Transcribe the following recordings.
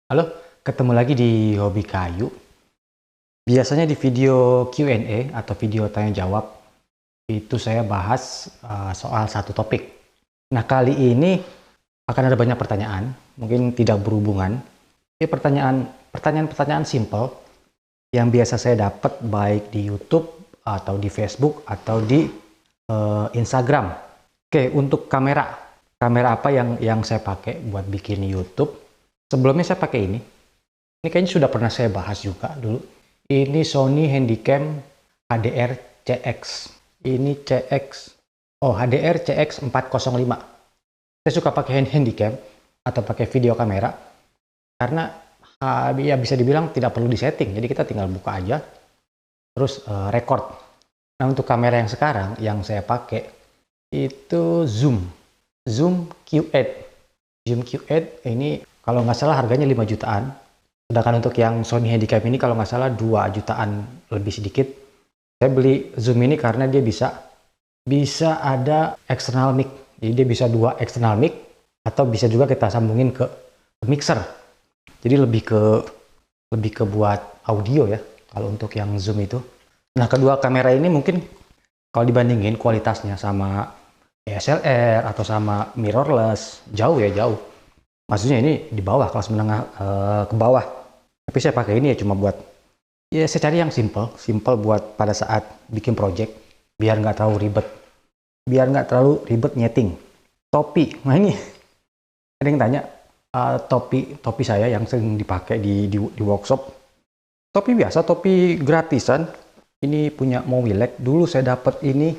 Halo, ketemu lagi di Hobi Kayu. Biasanya di video Q&A atau video tanya jawab itu saya bahas soal satu topik. Nah, kali ini akan ada banyak pertanyaan, mungkin tidak berhubungan. Ini pertanyaan-pertanyaan simple yang biasa saya dapat baik di YouTube atau di Facebook atau di Instagram. Oke, untuk kamera apa yang saya pakai buat bikin YouTube? Sebelumnya saya pakai ini. Ini kayaknya sudah pernah saya bahas juga dulu. Ini Sony Handycam HDR CX. Ini CX. Oh, HDR CX 405. Saya suka pakai Handycam atau pakai video kamera karena ya bisa dibilang tidak perlu disetting. Jadi kita tinggal buka aja terus record. Nah, untuk kamera yang sekarang yang saya pakai itu Zoom Q8. Zoom Q8 ini kalau nggak salah harganya 5 jutaan. Sedangkan untuk yang Sony Handycam ini kalau nggak salah 2 jutaan lebih sedikit. Saya beli Zoom ini karena dia bisa ada external mic. Jadi dia bisa 2 external mic atau bisa juga kita sambungin ke mixer. Jadi lebih ke buat audio ya kalau untuk yang Zoom itu. Nah, kedua kamera ini mungkin kalau dibandingin kualitasnya sama DSLR atau sama mirrorless jauh. Maksudnya ini di bawah, kelas menengah ke bawah. Tapi saya pakai ini ya cuma buat, ya saya cari yang simple buat pada saat bikin project, biar nggak terlalu ribet nyeting. Topi, nah ini ada yang tanya topi saya yang sering dipakai di workshop. Topi biasa, topi gratisan. Ini punya Mowilek. Dulu saya dapat ini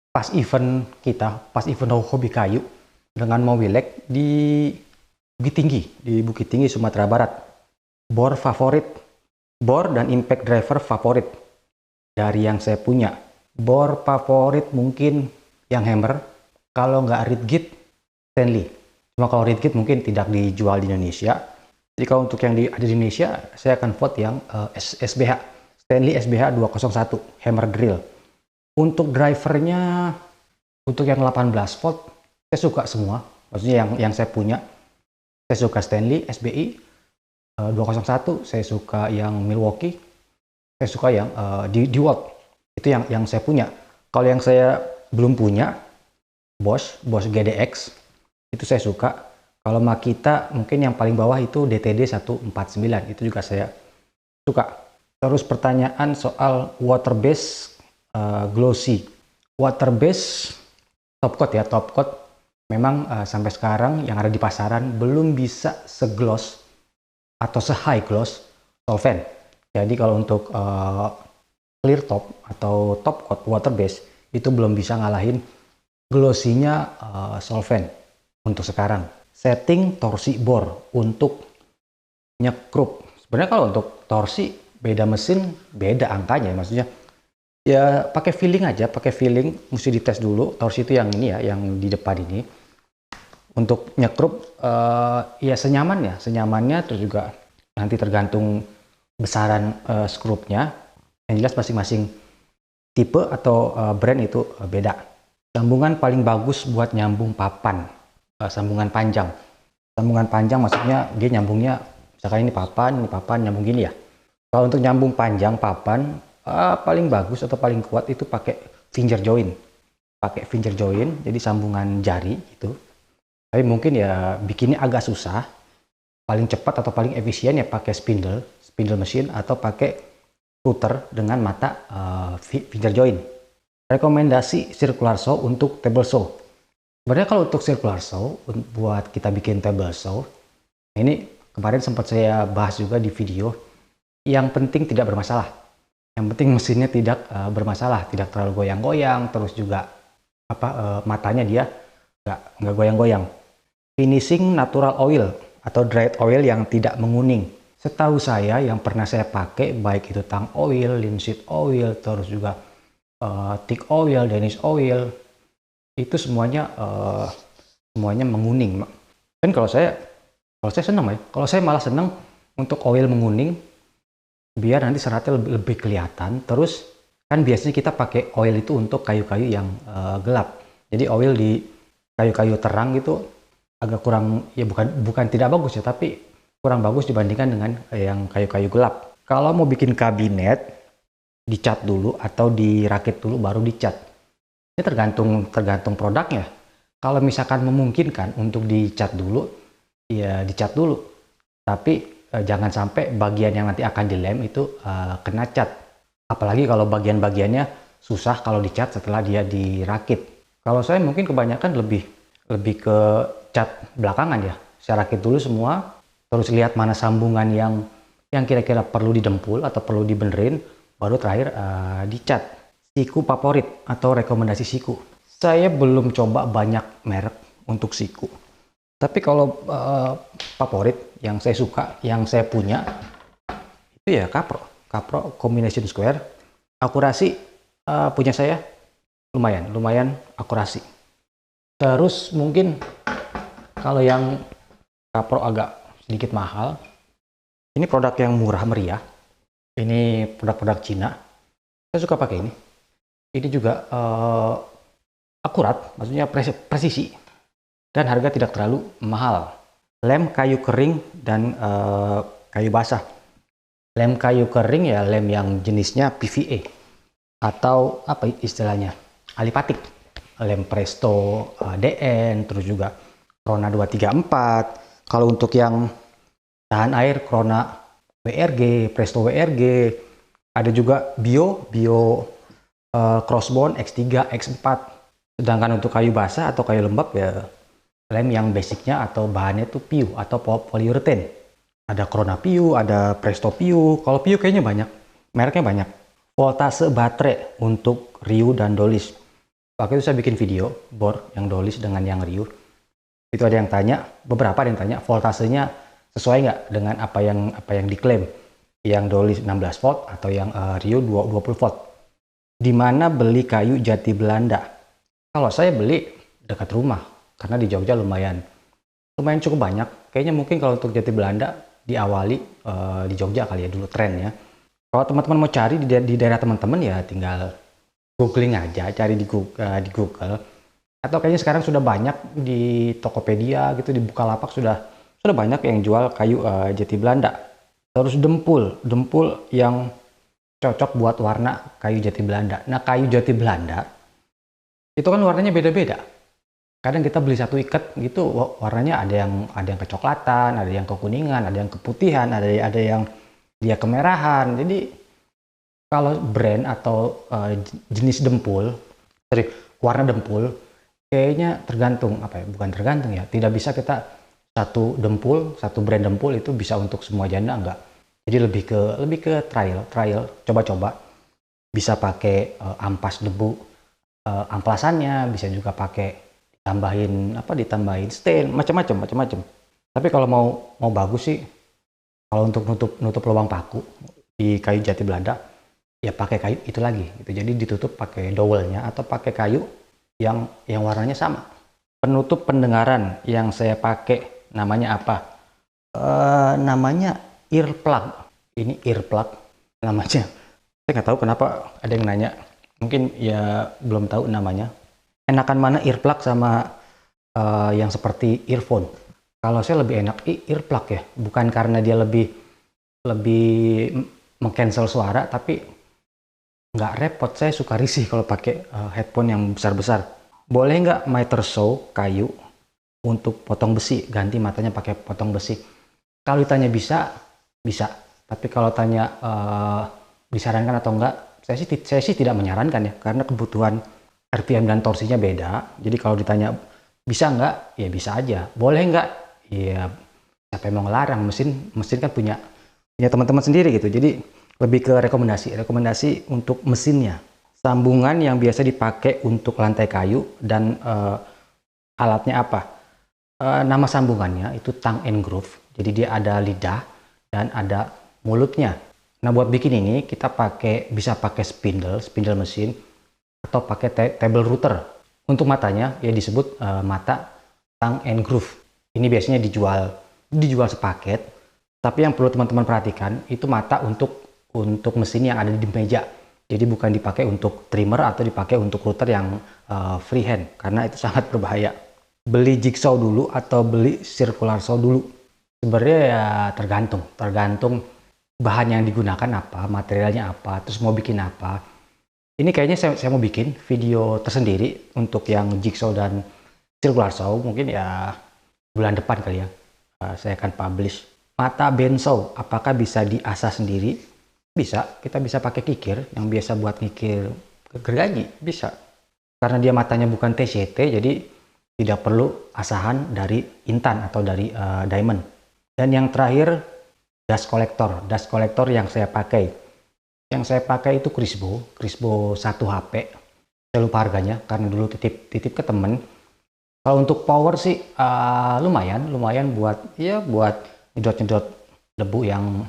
pas event Hobi Kayu dengan Mowilek di Bukit Tinggi, Sumatera Barat. Bor dan impact driver favorit dari yang saya punya. Bor favorit mungkin yang Hammer, kalau nggak Ritgit, Stanley. Cuma kalau Ritgit mungkin tidak dijual di Indonesia. Jadi kalau untuk yang ada di Indonesia, saya akan vote yang SBH, Stanley SBH 201 Hammer Drill. Untuk drivernya, untuk yang 18 volt, saya suka semua. Maksudnya yang saya punya, saya suka Stanley SBI 201, saya suka yang Milwaukee, saya suka yang DeWalt. Itu yang saya punya. Kalau yang saya belum punya, Bosch GDX, itu saya suka. Kalau Makita mungkin yang paling bawah itu DTD 149, itu juga saya suka. Terus pertanyaan soal water base glossy. Water base top coat memang sampai sekarang yang ada di pasaran belum bisa segloss atau se-high gloss solvent. Jadi kalau untuk clear top atau top coat water base itu belum bisa ngalahin glossy-nya solvent untuk sekarang. Setting torsi bor untuk nyekrup. Sebenarnya kalau untuk torsi beda mesin, beda angkanya, maksudnya ya pakai feeling aja, mesti dites dulu. Torsi itu yang ini ya, yang di depan ini. Untuk nyekrup ya senyamannya, terus juga nanti tergantung besaran skrupnya. Yang jelas masing-masing tipe atau brand itu beda. Sambungan paling bagus buat nyambung papan, sambungan panjang maksudnya dia nyambungnya, misalkan ini papan nyambung gini ya. Kalau untuk nyambung panjang papan, paling bagus atau paling kuat itu pakai finger joint. Jadi sambungan jari itu. Tapi mungkin ya bikinnya agak susah. Paling cepat atau paling efisien ya pakai spindle mesin atau pakai router dengan mata finger joint. Rekomendasi circular saw untuk table saw. Sebenarnya kalau untuk circular saw buat kita bikin table saw, ini kemarin sempat saya bahas juga di video. Yang penting tidak bermasalah. Yang penting mesinnya tidak bermasalah, tidak terlalu goyang-goyang, terus juga matanya dia nggak goyang-goyang. Finishing natural oil atau dried oil yang tidak menguning. Setahu saya yang pernah saya pakai baik itu tang oil, linseed oil, terus juga teak oil, Danish oil, itu semuanya menguning. Dan kalau saya senang ya. Kalau saya malah senang untuk oil menguning, biar nanti seratnya lebih kelihatan. Terus kan biasanya kita pakai oil itu untuk kayu-kayu yang gelap. Jadi oil di kayu-kayu terang gitu agak kurang, ya bukan tidak bagus ya, tapi kurang bagus dibandingkan dengan yang kayu-kayu gelap. Kalau mau bikin kabinet, dicat dulu atau dirakit dulu baru dicat. Ini tergantung produknya. Kalau misalkan memungkinkan untuk dicat dulu, ya dicat dulu. Tapi jangan sampai bagian yang nanti akan dilem itu kena cat. Apalagi kalau bagian-bagiannya susah kalau dicat setelah dia dirakit. Kalau saya mungkin kebanyakan lebih ke cat belakangan ya. Saya rakit dulu semua, terus lihat mana sambungan yang kira-kira perlu didempul atau perlu dibenerin, baru terakhir dicat. Siku favorit atau rekomendasi siku. Saya belum coba banyak merek untuk siku. Tapi kalau favorit yang saya suka, yang saya punya, itu ya Kapro Combination Square. Akurasi punya saya lumayan akurasi. Terus mungkin kalau yang Kapro agak sedikit mahal, ini produk yang murah meriah. Ini produk-produk Cina. Saya suka pakai ini. Ini juga akurat, maksudnya presisi, dan harga tidak terlalu mahal. Lem kayu kering dan kayu basah. Lem kayu kering ya lem yang jenisnya PVA atau apa istilahnya, alipatik. Lem Presto DN, terus juga Krona 234. Kalau untuk yang tahan air, Krona WRG, Presto WRG. Ada juga Bio Crossbone X3, X4. Sedangkan untuk kayu basah atau kayu lembab ya lem yang basicnya atau bahannya itu PU atau polyurethane. Ada Krona PU, ada Presto PU. Kalau PU kayaknya banyak, mereknya banyak. Voltase baterai untuk Ryu dan Dolis. Waktu itu saya bikin video bor yang Dolis dengan yang Ryu. Itu ada yang tanya, beberapa ada yang tanya voltasenya sesuai nggak dengan apa yang diklaim. Yang Dolis 16 volt atau yang Ryu 20 volt. Di mana beli kayu jati Belanda? Kalau saya beli dekat rumah, karena di Jogja lumayan cukup banyak. Kayaknya mungkin kalau untuk jati Belanda diawali di Jogja kali ya dulu trennya. Kalau teman-teman mau cari di daerah teman-teman ya tinggal googling aja, cari di Google. Atau kayaknya sekarang sudah banyak di Tokopedia gitu, di Bukalapak sudah banyak yang jual kayu jati Belanda. Terus dempul yang cocok buat warna kayu jati Belanda. Nah, kayu jati Belanda itu kan warnanya beda-beda. Kadang kita beli satu ikat gitu warnanya ada yang kecoklatan, ada yang kekuningan, ada yang keputihan, ada yang dia kemerahan. Jadi kalau brand atau jenis dempul, warna dempul kayaknya tergantung bukan tergantung ya. Tidak bisa kita satu brand dempul itu bisa untuk semua janda, enggak. Jadi lebih ke trial, coba-coba. Bisa pakai ampas debu, amplasannya, bisa juga pakai ditambahin stain, macam-macam. Tapi kalau mau bagus sih, kalau untuk nutup lubang paku di kayu jati Belanda, ya pakai kayu itu lagi gitu. Jadi ditutup pakai dowelnya atau pakai kayu yang warnanya sama. Penutup pendengaran yang saya pakai namanya apa? Namanya earplug. Ini earplug namanya. Saya nggak tahu kenapa ada yang nanya. Mungkin ya belum tahu namanya. Enakan mana earplug sama yang seperti earphone? Kalau saya lebih enak earplug ya. Bukan karena dia lebih mengcancel suara, tapi nggak repot. Saya suka risih kalau pakai headphone yang besar-besar. Boleh nggak miter saw kayu untuk potong besi? Ganti matanya pakai potong besi. Kalau ditanya bisa. Tapi kalau tanya disarankan atau enggak, saya sih tidak menyarankan ya, karena kebutuhan RPM dan torsinya beda. Jadi kalau ditanya bisa enggak, ya bisa aja. Boleh enggak? Ya siapa yang mau ngelarang? Mesin kan punya teman-teman sendiri gitu. Jadi lebih ke rekomendasi untuk mesinnya. Sambungan yang biasa dipakai untuk lantai kayu dan alatnya apa? Nama sambungannya itu tang and groove. Jadi dia ada lidah dan ada mulutnya. Nah, buat bikin ini kita bisa pakai spindle mesin atau pakai table router. Untuk matanya ya disebut mata tang and groove. Ini biasanya dijual sepaket. Tapi yang perlu teman-teman perhatikan itu mata untuk mesin yang ada di meja. Jadi bukan dipakai untuk trimmer atau dipakai untuk router yang freehand, karena itu sangat berbahaya. beli jigsaw dulu atau beli circular saw dulu? Sebenarnya ya tergantung bahan yang digunakan apa, materialnya apa, terus mau bikin apa. Ini kayaknya saya mau bikin video tersendiri untuk yang jigsaw dan circular saw, mungkin ya bulan depan kali ya. Saya akan publish. Mata bensaw, apakah bisa diasah sendiri? Bisa, kita bisa pakai kikir yang biasa buat ngikir gergaji, bisa. Karena dia matanya bukan TCT, jadi tidak perlu asahan dari intan atau dari diamond. Dan yang terakhir, dust collector yang saya pakai. Yang saya pakai itu Crisbo 1 HP. Saya lupa harganya karena dulu titip ke temen. Kalau untuk power sih lumayan buat nyedot debu yang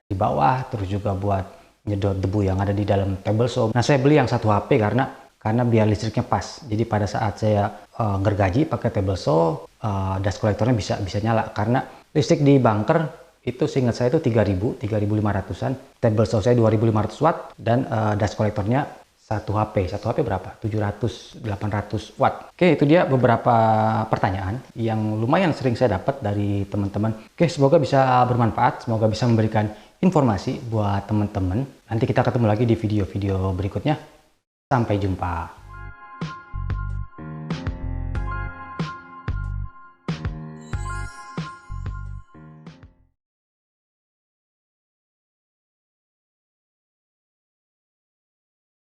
di bawah, terus juga buat nyedot debu yang ada di dalam table saw. Nah, saya beli yang 1 HP karena biar listriknya pas. Jadi pada saat saya gergaji pakai table saw, dust collectornya bisa nyala karena listrik di bunker itu seingat saya itu 3500-an, table saw saya 2500 watt dan dust collectornya 1 HP berapa? 700-800 watt. Oke, itu dia beberapa pertanyaan yang lumayan sering saya dapat dari teman-teman. Oke, semoga bisa bermanfaat, semoga bisa memberikan informasi buat teman-teman. Nanti kita ketemu lagi di video-video berikutnya. Sampai jumpa.